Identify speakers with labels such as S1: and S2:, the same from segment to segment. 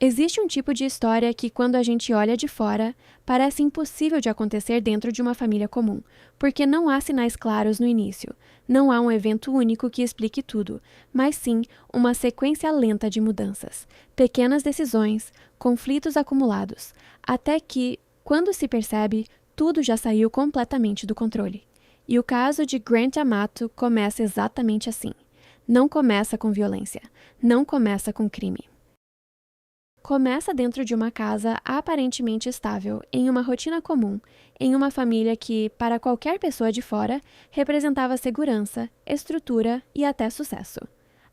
S1: Existe um tipo de história que, quando a gente olha de fora, parece impossível de acontecer dentro de uma família comum, porque não há sinais claros no início, não há um evento único que explique tudo, mas sim uma sequência lenta de mudanças, pequenas decisões, conflitos acumulados, até que, quando se percebe, tudo já saiu completamente do controle. E o caso de Grant Amato começa exatamente assim. Não começa com violência, não começa com crime. Começa dentro de uma casa aparentemente estável, em uma rotina comum, em uma família que, para qualquer pessoa de fora, representava segurança, estrutura e até sucesso.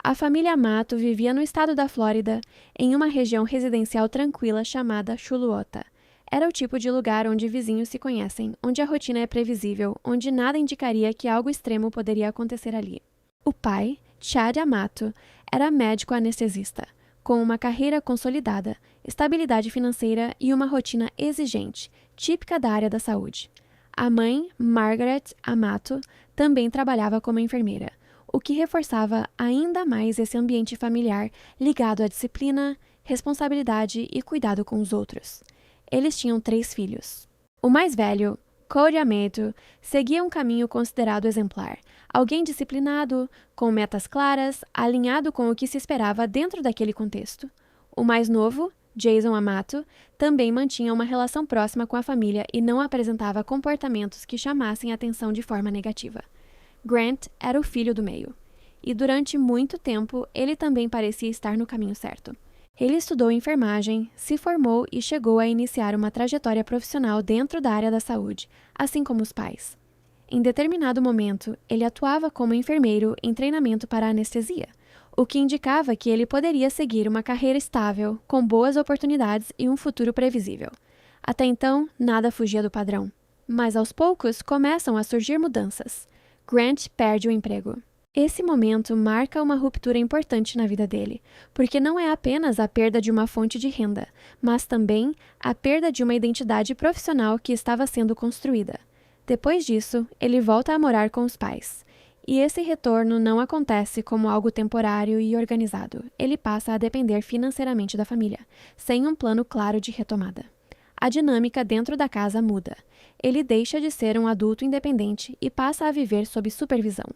S1: A família Amato vivia no estado da Flórida, em uma região residencial tranquila chamada Chuluota. Era o tipo de lugar onde vizinhos se conhecem, onde a rotina é previsível, onde nada indicaria que algo extremo poderia acontecer ali. O pai, Chad Amato, era médico anestesista, com uma carreira consolidada, estabilidade financeira e uma rotina exigente, típica da área da saúde. A mãe, Margaret Amato, também trabalhava como enfermeira, o que reforçava ainda mais esse ambiente familiar ligado à disciplina, responsabilidade e cuidado com os outros. Eles tinham 3 filhos. O mais velho, Cody Amato, seguia um caminho considerado exemplar. Alguém disciplinado, com metas claras, alinhado com o que se esperava dentro daquele contexto. O mais novo, Jason Amato, também mantinha uma relação próxima com a família e não apresentava comportamentos que chamassem atenção de forma negativa. Grant era o filho do meio. E durante muito tempo, ele também parecia estar no caminho certo. Ele estudou enfermagem, se formou e chegou a iniciar uma trajetória profissional dentro da área da saúde, assim como os pais. Em determinado momento, ele atuava como enfermeiro em treinamento para anestesia, o que indicava que ele poderia seguir uma carreira estável, com boas oportunidades e um futuro previsível. Até então, nada fugia do padrão. Mas aos poucos começam a surgir mudanças. Grant perde o emprego. Esse momento marca uma ruptura importante na vida dele, porque não é apenas a perda de uma fonte de renda, mas também a perda de uma identidade profissional que estava sendo construída. Depois disso, ele volta a morar com os pais. E esse retorno não acontece como algo temporário e organizado. Ele passa a depender financeiramente da família, sem um plano claro de retomada. A dinâmica dentro da casa muda. Ele deixa de ser um adulto independente e passa a viver sob supervisão.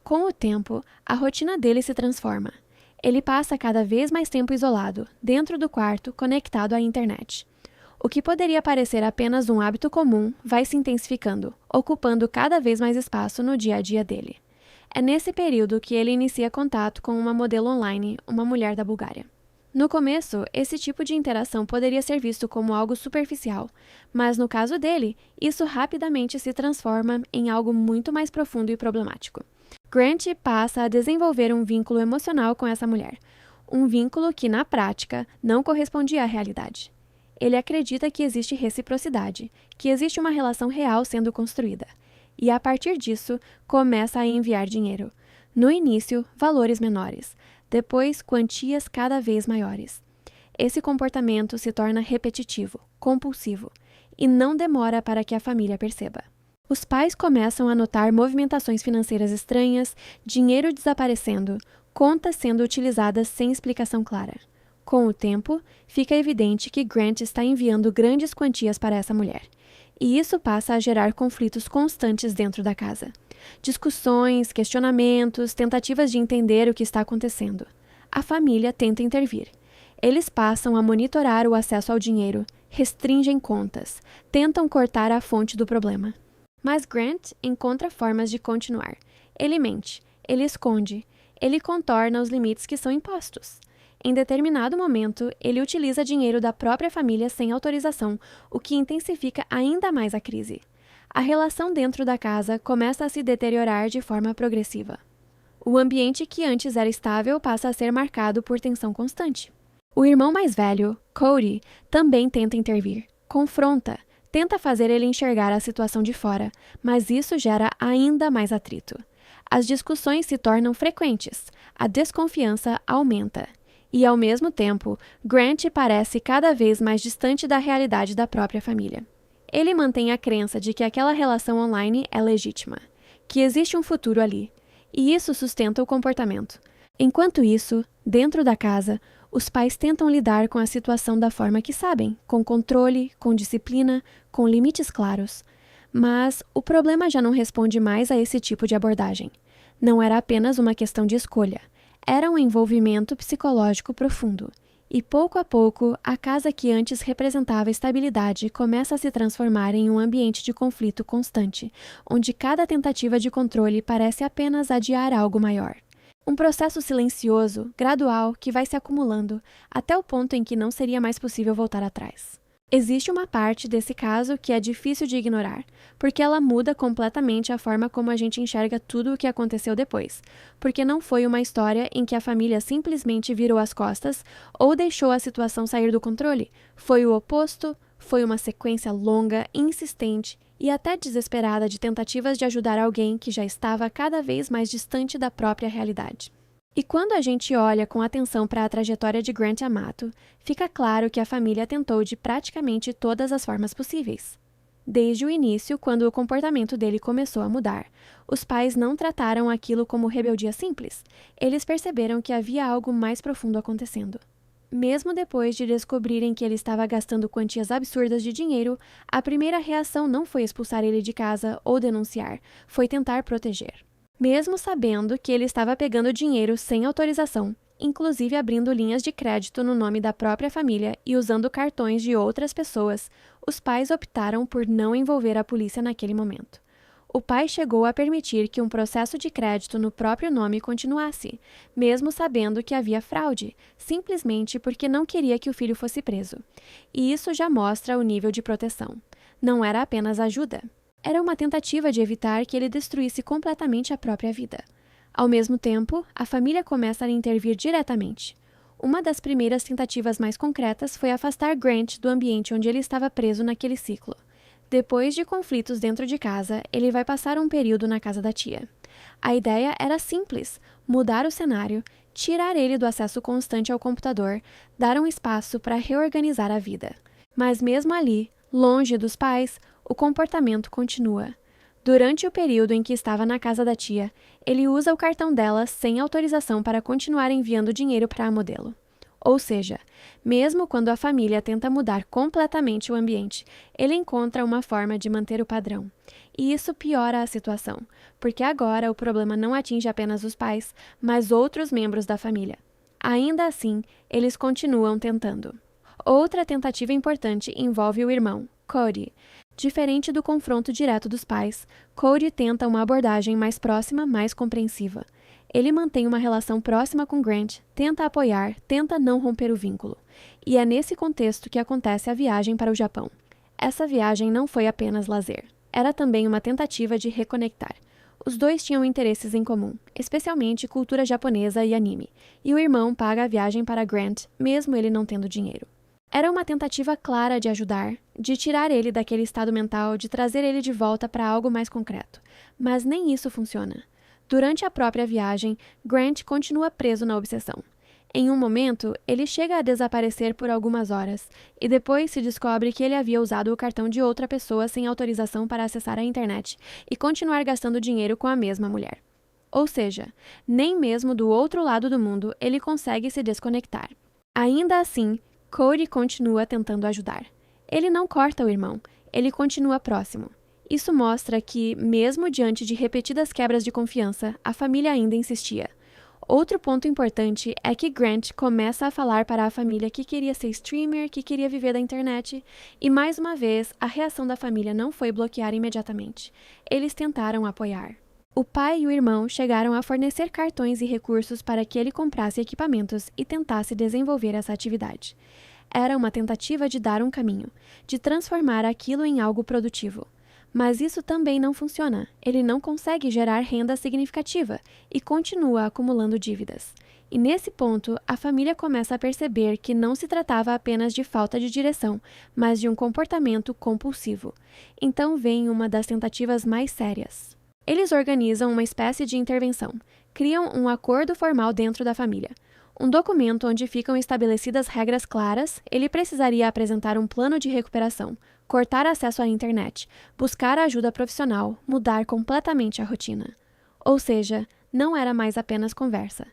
S1: Com o tempo, a rotina dele se transforma. Ele passa cada vez mais tempo isolado, dentro do quarto, conectado à internet. O que poderia parecer apenas um hábito comum vai se intensificando, ocupando cada vez mais espaço no dia a dia dele. É nesse período que ele inicia contato com uma modelo online, uma mulher da Bulgária. No começo, esse tipo de interação poderia ser visto como algo superficial, mas no caso dele, isso rapidamente se transforma em algo muito mais profundo e problemático. Grant passa a desenvolver um vínculo emocional com essa mulher, um vínculo que, na prática, não correspondia à realidade. Ele acredita que existe reciprocidade, que existe uma relação real sendo construída, e a partir disso, começa a enviar dinheiro. No início, valores menores, depois, quantias cada vez maiores. Esse comportamento se torna repetitivo, compulsivo, e não demora para que a família perceba. Os pais começam a notar movimentações financeiras estranhas, dinheiro desaparecendo, contas sendo utilizadas sem explicação clara. Com o tempo, fica evidente que Grant está enviando grandes quantias para essa mulher. E isso passa a gerar conflitos constantes dentro da casa. Discussões, questionamentos, tentativas de entender o que está acontecendo. A família tenta intervir. Eles passam a monitorar o acesso ao dinheiro, restringem contas, tentam cortar a fonte do problema. Mas Grant encontra formas de continuar. Ele mente, ele esconde, ele contorna os limites que são impostos. Em determinado momento, ele utiliza dinheiro da própria família sem autorização, o que intensifica ainda mais a crise. A relação dentro da casa começa a se deteriorar de forma progressiva. O ambiente que antes era estável passa a ser marcado por tensão constante. O irmão mais velho, Cody, também tenta intervir, confronta, tenta fazer ele enxergar a situação de fora, mas isso gera ainda mais atrito. As discussões se tornam frequentes, a desconfiança aumenta. E, ao mesmo tempo, Grant parece cada vez mais distante da realidade da própria família. Ele mantém a crença de que aquela relação online é legítima, que existe um futuro ali, e isso sustenta o comportamento. Enquanto isso, dentro da casa, Os pais tentam lidar com a situação da forma que sabem, com controle, com disciplina, com limites claros. Mas o problema já não responde mais a esse tipo de abordagem. Não era apenas uma questão de escolha, era um envolvimento psicológico profundo. E pouco a pouco, a casa que antes representava estabilidade começa a se transformar em um ambiente de conflito constante, onde cada tentativa de controle parece apenas adiar algo maior. Um processo silencioso, gradual, que vai se acumulando, até o ponto em que não seria mais possível voltar atrás. Existe uma parte desse caso que é difícil de ignorar, porque ela muda completamente a forma como a gente enxerga tudo o que aconteceu depois, porque não foi uma história em que a família simplesmente virou as costas ou deixou a situação sair do controle. Foi o oposto, foi uma sequência longa, insistente e até desesperada de tentativas de ajudar alguém que já estava cada vez mais distante da própria realidade. E quando a gente olha com atenção para a trajetória de Grant Amato, fica claro que a família tentou de praticamente todas as formas possíveis. Desde o início, quando o comportamento dele começou a mudar, os pais não trataram aquilo como rebeldia simples. Eles perceberam que havia algo mais profundo acontecendo. Mesmo depois de descobrirem que ele estava gastando quantias absurdas de dinheiro, a primeira reação não foi expulsar ele de casa ou denunciar, foi tentar proteger. Mesmo sabendo que ele estava pegando dinheiro sem autorização, inclusive abrindo linhas de crédito no nome da própria família e usando cartões de outras pessoas, os pais optaram por não envolver a polícia naquele momento. O pai chegou a permitir que um processo de crédito no próprio nome continuasse, mesmo sabendo que havia fraude, simplesmente porque não queria que o filho fosse preso. E isso já mostra o nível de proteção. Não era apenas ajuda. Era uma tentativa de evitar que ele destruísse completamente a própria vida. Ao mesmo tempo, a família começa a intervir diretamente. Uma das primeiras tentativas mais concretas foi afastar Grant do ambiente onde ele estava preso naquele ciclo. Depois de conflitos dentro de casa, ele vai passar um período na casa da tia. A ideia era simples: mudar o cenário, tirar ele do acesso constante ao computador, dar um espaço para reorganizar a vida. Mas mesmo ali, longe dos pais, o comportamento continua. Durante o período em que estava na casa da tia, ele usa o cartão dela sem autorização para continuar enviando dinheiro para a modelo. Ou seja, mesmo quando a família tenta mudar completamente o ambiente, ele encontra uma forma de manter o padrão. E isso piora a situação, porque agora o problema não atinge apenas os pais, mas outros membros da família. Ainda assim, eles continuam tentando. Outra tentativa importante envolve o irmão, Cody. Diferente do confronto direto dos pais, Cody tenta uma abordagem mais próxima, mais compreensiva. Ele mantém uma relação próxima com Grant, tenta apoiar, tenta não romper o vínculo. E é nesse contexto que acontece a viagem para o Japão. Essa viagem não foi apenas lazer. Era também uma tentativa de reconectar. Os dois tinham interesses em comum, especialmente cultura japonesa e anime, e o irmão paga a viagem para Grant, mesmo ele não tendo dinheiro. Era uma tentativa clara de ajudar, de tirar ele daquele estado mental, de trazer ele de volta para algo mais concreto. Mas nem isso funciona. Durante a própria viagem, Grant continua preso na obsessão. Em um momento, ele chega a desaparecer por algumas horas, e depois se descobre que ele havia usado o cartão de outra pessoa sem autorização para acessar a internet e continuar gastando dinheiro com a mesma mulher. Ou seja, nem mesmo do outro lado do mundo ele consegue se desconectar. Ainda assim, Cody continua tentando ajudar. Ele não corta o irmão, ele continua próximo. Isso mostra que, mesmo diante de repetidas quebras de confiança, a família ainda insistia. Outro ponto importante é que Grant começa a falar para a família que queria ser streamer, que queria viver da internet, e mais uma vez, a reação da família não foi bloquear imediatamente. Eles tentaram apoiar. O pai e o irmão chegaram a fornecer cartões e recursos para que ele comprasse equipamentos e tentasse desenvolver essa atividade. Era uma tentativa de dar um caminho, de transformar aquilo em algo produtivo. Mas isso também não funciona. Ele não consegue gerar renda significativa e continua acumulando dívidas. E nesse ponto, a família começa a perceber que não se tratava apenas de falta de direção, mas de um comportamento compulsivo. Então vem uma das tentativas mais sérias. Eles organizam uma espécie de intervenção. Criam um acordo formal dentro da família. Um documento onde ficam estabelecidas regras claras. Ele precisaria apresentar um plano de recuperação, cortar acesso à internet, buscar ajuda profissional, mudar completamente a rotina. Ou seja, não era mais apenas conversa.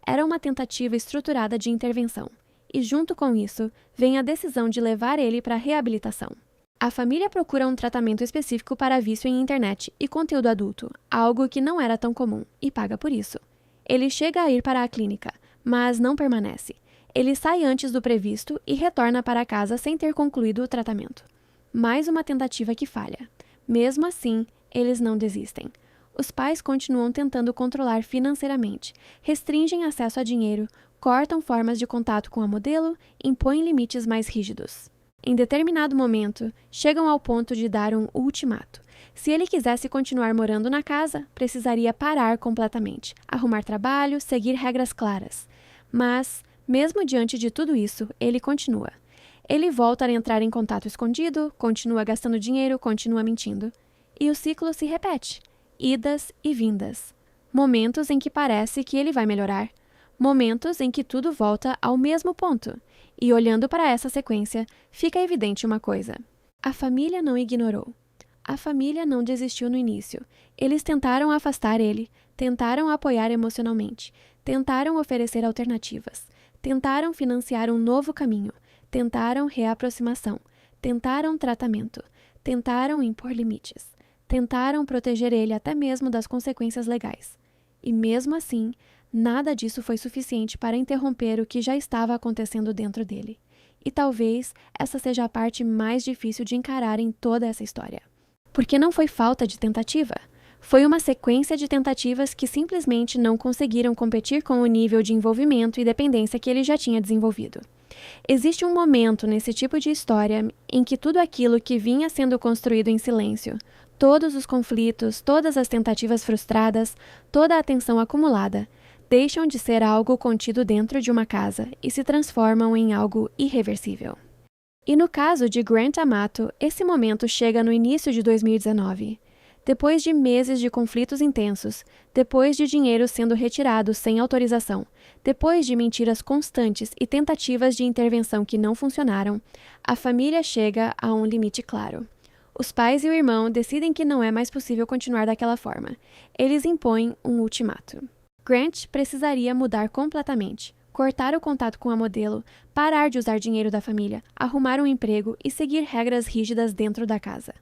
S1: Era uma tentativa estruturada de intervenção. e junto com isso, vem a decisão de levar ele para a reabilitação. A família procura um tratamento específico para vício em internet e conteúdo adulto, algo que não era tão comum, e paga por isso. Ele chega a ir para a clínica, mas não permanece. Ele sai antes do previsto e retorna para casa sem ter concluído o tratamento. Mais uma tentativa que falha. Mesmo assim, eles não desistem. Os pais continuam tentando controlar financeiramente, restringem acesso a dinheiro, cortam formas de contato com a modelo, impõem limites mais rígidos. Em determinado momento, chegam ao ponto de dar um ultimato. Se ele quisesse continuar morando na casa, precisaria parar completamente, arrumar trabalho, seguir regras claras. Mas, mesmo diante de tudo isso, ele continua. Ele volta a entrar em contato escondido, continua gastando dinheiro, continua mentindo. E o ciclo se repete. Idas e vindas. Momentos em que parece que ele vai melhorar. Momentos em que tudo volta ao mesmo ponto. E olhando para essa sequência, fica evidente uma coisa. A família não ignorou. A família não desistiu no início. Eles tentaram afastar ele, tentaram apoiar emocionalmente, tentaram oferecer alternativas, tentaram financiar um novo caminho, tentaram reaproximação, tentaram tratamento, tentaram impor limites, tentaram proteger ele até mesmo das consequências legais. E mesmo assim, nada disso foi suficiente para interromper o que já estava acontecendo dentro dele. E talvez essa seja a parte mais difícil de encarar em toda essa história. Porque não foi falta de tentativa. Foi uma sequência de tentativas que simplesmente não conseguiram competir com o nível de envolvimento e dependência que ele já tinha desenvolvido. Existe um momento nesse tipo de história em que tudo aquilo que vinha sendo construído em silêncio, todos os conflitos, todas as tentativas frustradas, toda a atenção acumulada, deixam de ser algo contido dentro de uma casa e se transformam em algo irreversível. E no caso de Grant Amato, esse momento chega no início de 2019. Depois de meses de conflitos intensos, depois de dinheiro sendo retirado sem autorização, depois de mentiras constantes e tentativas de intervenção que não funcionaram, a família chega a um limite claro. Os pais e o irmão decidem que não é mais possível continuar daquela forma. Eles impõem um ultimato. Grant precisaria mudar completamente, cortar o contato com a modelo, parar de usar dinheiro da família, arrumar um emprego e seguir regras rígidas dentro da casa.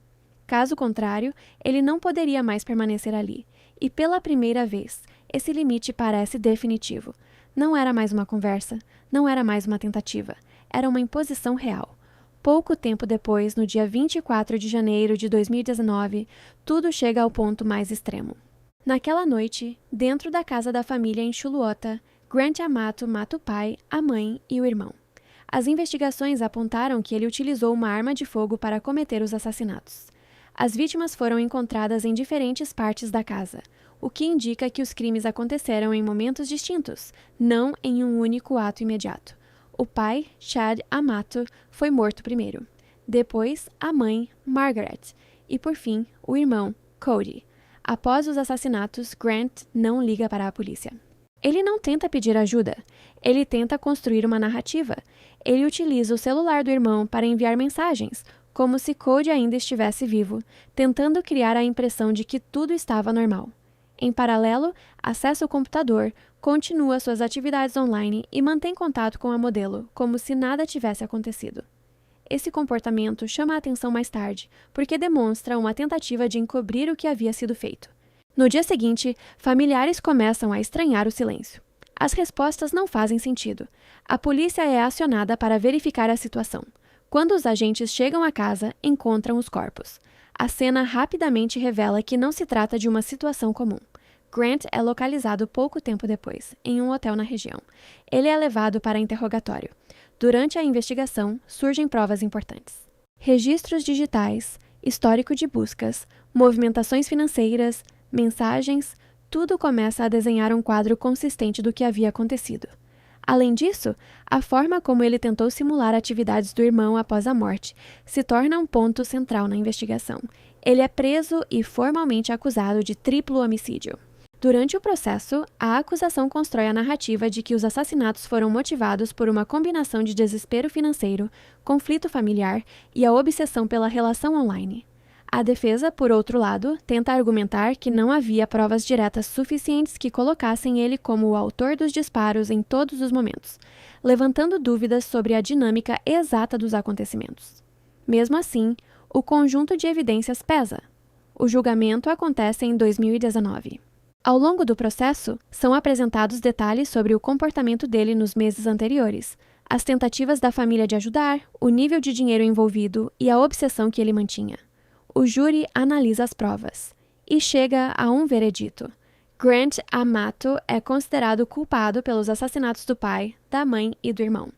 S1: Caso contrário, ele não poderia mais permanecer ali. E pela primeira vez, esse limite parece definitivo. Não era mais uma conversa, não era mais uma tentativa, era uma imposição real. Pouco tempo depois, no dia 24 de janeiro de 2019, tudo chega ao ponto mais extremo. Naquela noite, dentro da casa da família em Chuluota, Grant Amato mata o pai, a mãe e o irmão. As investigações apontaram que ele utilizou uma arma de fogo para cometer os assassinatos. As vítimas foram encontradas em diferentes partes da casa, o que indica que os crimes aconteceram em momentos distintos, não em um único ato imediato. O pai, Chad Amato, foi morto primeiro. Depois, a mãe, Margaret. E, por fim, o irmão, Cody. Após os assassinatos, Grant não liga para a polícia. Ele não tenta pedir ajuda. Ele tenta construir uma narrativa. Ele utiliza o celular do irmão para enviar mensagens, como se Cody ainda estivesse vivo, tentando criar a impressão de que tudo estava normal. Em paralelo, acessa o computador, continua suas atividades online e mantém contato com a modelo, como se nada tivesse acontecido. Esse comportamento chama a atenção mais tarde, porque demonstra uma tentativa de encobrir o que havia sido feito. No dia seguinte, familiares começam a estranhar o silêncio. As respostas não fazem sentido. A polícia é acionada para verificar a situação. Quando os agentes chegam à casa, encontram os corpos. A cena rapidamente revela que não se trata de uma situação comum. Grant é localizado pouco tempo depois, em um hotel na região. Ele é levado para interrogatório. Durante a investigação, surgem provas importantes. Registros digitais, histórico de buscas, movimentações financeiras, mensagens, tudo começa a desenhar um quadro consistente do que havia acontecido. Além disso, a forma como ele tentou simular atividades do irmão após a morte se torna um ponto central na investigação. Ele é preso e formalmente acusado de triplo homicídio. Durante o processo, a acusação constrói a narrativa de que os assassinatos foram motivados por uma combinação de desespero financeiro, conflito familiar e a obsessão pela relação online. A defesa, por outro lado, tenta argumentar que não havia provas diretas suficientes que colocassem ele como o autor dos disparos em todos os momentos, levantando dúvidas sobre a dinâmica exata dos acontecimentos. Mesmo assim, o conjunto de evidências pesa. O julgamento acontece em 2019. Ao longo do processo, são apresentados detalhes sobre o comportamento dele nos meses anteriores, as tentativas da família de ajudar, o nível de dinheiro envolvido e a obsessão que ele mantinha. O júri analisa as provas e chega a um veredito. Grant Amato é considerado culpado pelos assassinatos do pai, da mãe e do irmão.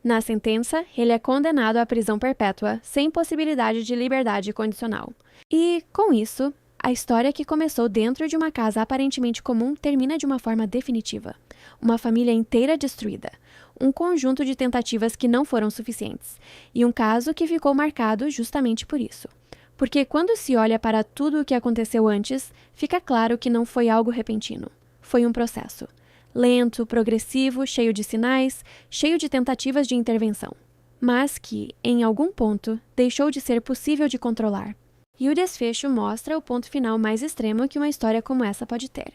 S1: Na sentença, ele é condenado à prisão perpétua, sem possibilidade de liberdade condicional. E, com isso, a história que começou dentro de uma casa aparentemente comum termina de uma forma definitiva. Uma família inteira destruída, um conjunto de tentativas que não foram suficientes, e um caso que ficou marcado justamente por isso. Porque quando se olha para tudo o que aconteceu antes, fica claro que não foi algo repentino. Foi um processo. Lento, progressivo, cheio de sinais, cheio de tentativas de intervenção. Mas que, em algum ponto, deixou de ser possível de controlar. E o desfecho mostra o ponto final mais extremo que uma história como essa pode ter.